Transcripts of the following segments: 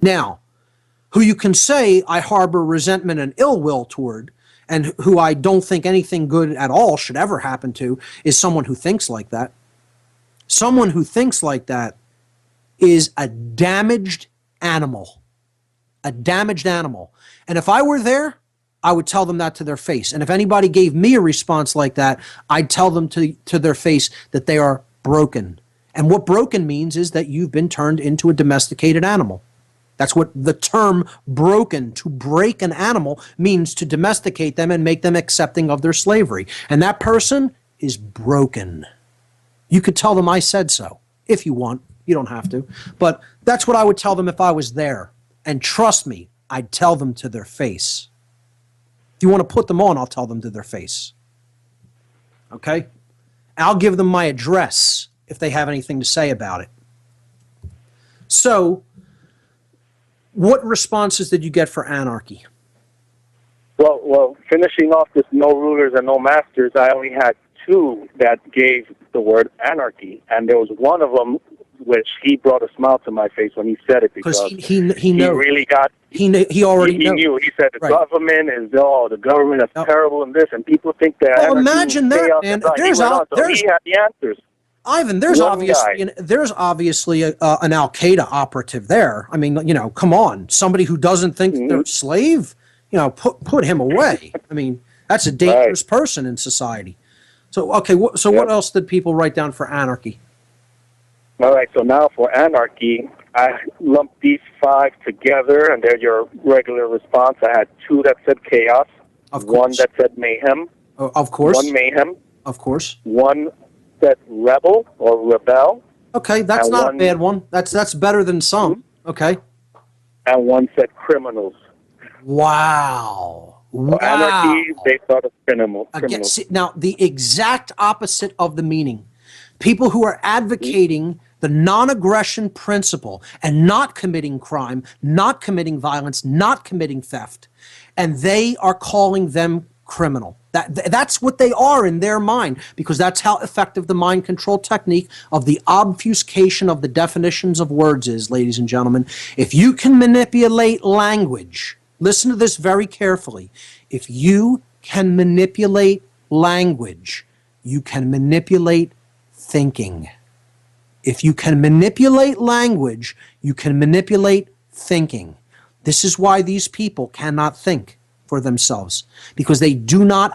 Now, who you can say I harbor resentment and ill will toward, and who I don't think anything good at all should ever happen to, is someone who thinks like that. Someone who thinks like that is a damaged animal. A damaged animal. And if I were there, I would tell them that to their face. And if anybody gave me a response like that, I'd tell them to their face that they are broken. And what broken means is that you've been turned into a domesticated animal. That's what the term broken, to break an animal, means, to domesticate them and make them accepting of their slavery. And that person is broken. You could tell them I said so, if you want. You don't have to. But that's what I would tell them if I was there. And trust me, I'd tell them to their face. If you want to put them on, I'll tell them to their face. Okay? I'll give them my address if they have anything to say about it. So, what responses did you get for anarchy? Well, finishing off this no rulers and no masters, I only had two that gave the word anarchy, and there was one of them which he brought a smile to my face when he said it, because he really got he already knew. He said the government is the government is terrible in this, and people think that. Well, imagine that, man. There's he had the answers. Ivan, there's obviously an Al Qaeda operative there. I mean, come on, somebody who doesn't think they're a slave, put him away. I mean, that's a dangerous person in society. So, okay, what else did people write down for anarchy? All right, so now for anarchy, I lumped these five together, and they're your regular response. I had two that said chaos, one that said mayhem, of course, one mayhem, of course, one said rebel or rebel. Okay, that's not a bad one. That's better than some. Okay. And one said criminals. Wow. Wow. Anarchy, they thought of criminals. Again, see, now, the exact opposite of the meaning. People who are advocating the non-aggression principle and not committing crime, not committing violence, not committing theft, and they are calling them criminal. That's what they are in their mind, because that's how effective the mind control technique of the obfuscation of the definitions of words is, ladies and gentlemen. If you can manipulate language, listen to this very carefully. If you can manipulate language, you can manipulate thinking. If you can manipulate language, you can manipulate thinking. This is why these people cannot think for themselves, because they do not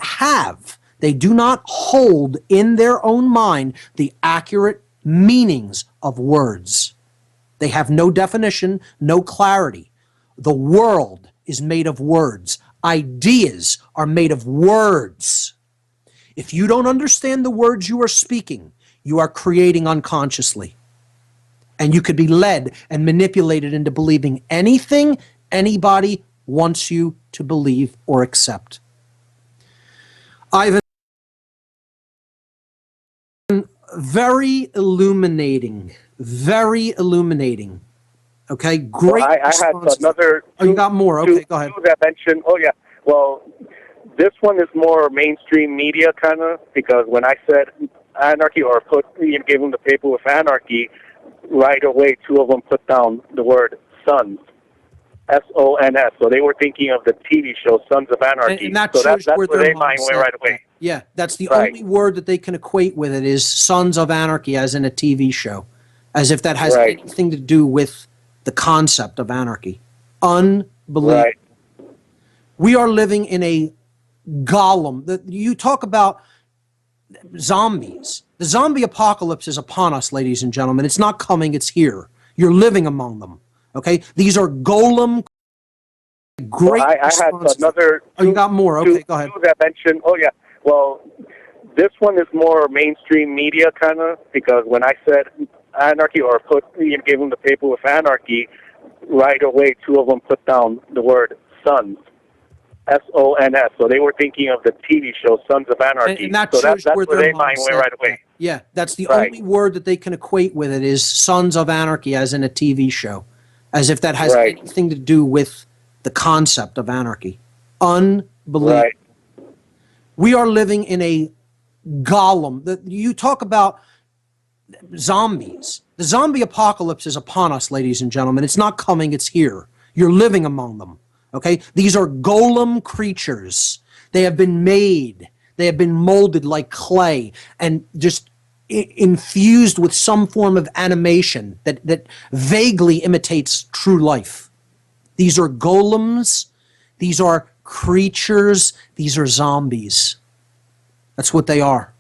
hold in their own mind the accurate meanings of words. They have no definition, no clarity. The world is made of words. Ideas are made of words. If you don't understand the words you are speaking, you are creating unconsciously. And you could be led and manipulated into believing anything anybody wants you to believe or accept. Ivan, very illuminating. Okay, great. Well, I had another. You got more. Okay, go ahead. Two that mentioned. Oh yeah. Well, this one is more mainstream media kind of, because when I said anarchy or gave them the paper with anarchy, right away two of them put down the word sons. S-O-N-S. So they were thinking of the TV show Sons of Anarchy. And that so shows that's where where their they mind went right away. Yeah, that's the only word that they can equate with it is Sons of Anarchy, as in a TV show. As if that has anything to do with the concept of anarchy. Unbelievable. Right. We are living in a golem. You talk about zombies. The zombie apocalypse is upon us, ladies and gentlemen. It's not coming, it's here. You're living among them. Okay? These are golem great. Well, I had another. You got more. Okay, go ahead. Two that mentioned. Oh yeah. Well, this one is more mainstream media kind of, because when I said anarchy or gave them the paper with anarchy, right away two of them put down the word sons. S-O-N-S. So they were thinking of the TV show Sons of Anarchy. And that so shows that's where they mind went right away. Yeah, that's the only word that they can equate with it is Sons of Anarchy, as in a TV show. As if that has anything to do with the concept of anarchy. Unbelievable. Right. We are living in a golem. You talk about zombies. The zombie apocalypse is upon us, ladies and gentlemen. It's not coming, it's here. You're living among them. Okay? These are golem creatures. They have been made. They have been molded like clay and just infused with some form of animation that vaguely imitates true life. These are golems. These are creatures. These are zombies. That's what they are.